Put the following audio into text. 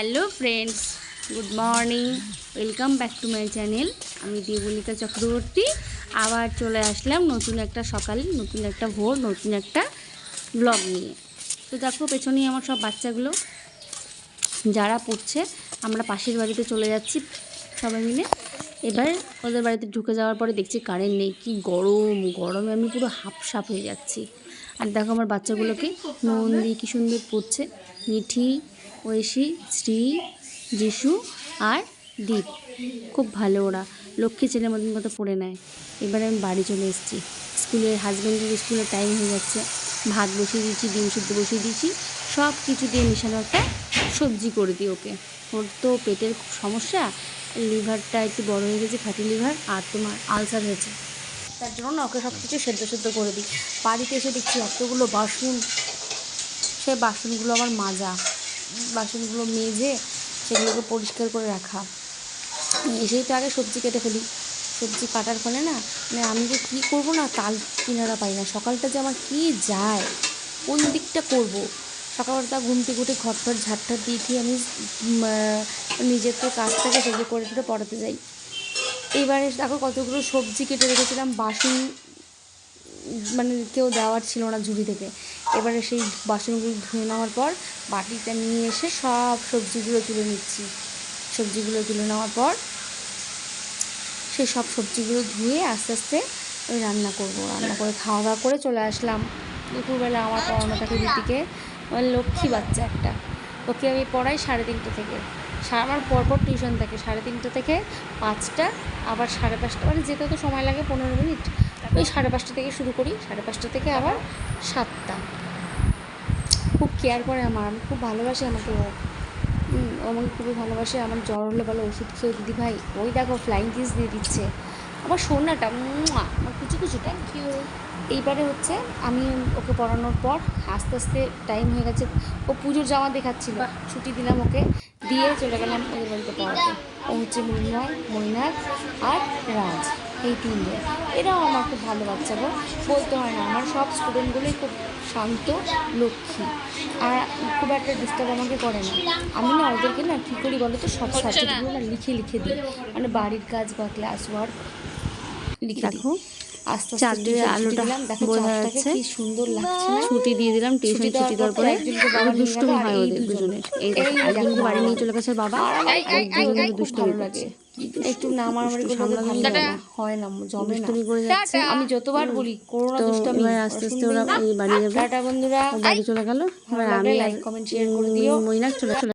Hello friends, good morning, welcome back to my channel. আমি দেবলিকা চক্রবর্তী আবার চলে আসলাম নতুন একটা সকাল, নতুন একটা ভোর, নতুন একটা ব্লগ নিয়ে। তো দেখো পেছনেই আমার সব বাচ্চাগুলো যারা পড়ছে। আমরা পাশের বাড়িতে চলে যাচ্ছি সবাই মিলে। এবার ওদের বাড়িতে ঢুকে যাওয়ার পরে দেখছি কারেন্ট নেই। কি গরমে আমি পুরো হাঁপসাপ হয়ে যাচ্ছি। আর দেখো আমার বাচ্চাগুলোকে মন দিয়ে কী সুন্দর পড়ছে। মিঠি, ঐশী, শ্রী, যিশু আর দীপ। খুব ভালো, ওরা লক্ষ্মী ছেলের মতো পড়ে নেয়। এবারে আমি বাড়ি চলে এসেছি। হাজব্যান্ডের স্কুলের টাইম হয়ে যাচ্ছে। ভাত বসিয়ে দিয়েছি, ডিম সিদ্ধ বসিয়ে দিয়েছি, সব কিছু দিয়ে মেশানো একটা সবজি করে দিই ওকে। ওর তো পেটের খুব সমস্যা, লিভারটা একটু বড় হয়ে গেছে, ফ্যাটি লিভার, আর তোমার আলসার হয়েছে। তার জন্য না ওকে সব কিছু সেদ্ধ করে দিই। বাড়িতে এসে দেখছি এতগুলো বাসন, সে বাসনগুলো আবার মাজা, বাসনগুলো মেজে সেগুলোকে পরিষ্কার করে রাখা। এসেই তো আগে সবজি কেটে ফেলি। সবজি কাটার ফলে না মানে আমি যে কী করবো না তাল কিনারা পাই না। সকালটা যে আমার কী যায়, কোন দিকটা করব। সকালবেলা ঘুম থেকে উঠে ঘর ঝাড়টার দিয়ে আমি নিজের তো কাজটাকে সেগুলো করে পড়াতে যাই। এইবারে দেখো কতগুলো সবজি কেটে রেখেছিলাম, বাসন মানে কেউ দেওয়ার ছিল না ঝুড়ি থেকে। এবারে সেই বাসনগুলো ধুয়ে নেওয়ার পর বাটিটা নিয়ে এসে সব সবজিগুলো তুলে নিচ্ছি। সবজিগুলো তুলে নেওয়ার পর সেই সব সবজিগুলো ধুয়ে আস্তে আস্তে ওই রান্না করে খাওয়া দাওয়া করে চলে আসলাম। দুপুরবেলা আমার পড়ানোটাকে দিদিকে, আমার লক্ষ্মী বাচ্চা একটা, ওকে আমি পড়াই 3:30 থেকে। আমার পরপর টিউশন থাকে 3:30 থেকে 5টা, আবার 5:30, মানে যেতে তো সময় লাগে 15 মিনিট। ওই 5:30 থেকে শুরু করি, 5:30 থেকে আবার 7টা। খুব কেয়ার করে আমি খুব ভালোবাসি আমাকে ও আমাকে খুবই ভালোবাসে। আমার জ্বর হলে বলে ওষুধ খেয়ে দিদি ভাই, ওই দেখো ফ্লাইং কিস দিয়ে দিচ্ছে আমার সোনাটা, আমার কুচি থ্যাংক ইউ। এইবারে হচ্ছে আমি ওকে পড়ানোর পর আস্তে আস্তে টাইম হয়ে গেছে। ও পুজোর জামা দেখাচ্ছিল, ছুটি দিলাম ওকে, দিয়ে চলে গেলাম ওদের বাড়িতে পড়াতে। ও হচ্ছে মৃন্ময়, মৈনাক আর রাজ, এই 3 জন। এরাও আমার খুব ভালো বাচ্চা গো, বলতে হয় না। আমার সব স্টুডেন্টগুলোই খুব শান্ত, লক্ষ্মী, আর খুব একটা ডিস্টার্ব আমাকে করে না। আমি না ওদেরকে না কী করি বলো তো, সব সাবজেক্টগুলো না লিখে দিই, মানে বাড়ির কাজ বা ক্লাস ওয়ার্ক লিখে দেখো। আস্তে আস্তে আলোটা বোঝা যাচ্ছে, কি সুন্দর লাগছে না। ছুটি দিয়ে দিলাম, টিউশন ছুটি দেওয়ার পরে দুষ্টুমি হয় ওদের দুজনের। এই দেখো একজনকে বাড়ি নিয়ে চলে গেছে বাবা, একজনকে দুষ্টুমি লাগে। একটু না মারামারি করলে হয় না, জমে না। আমি যতবার বলি করোনা দুষ্টামি, আস্তে আস্তে ওরা বাড়ি যাবে। টাটা বন্ধুরা, বাড়ি চলে গেল। এবার আমি লাইক কমেন্ট শেয়ার করে দিও। মৈনাক চলে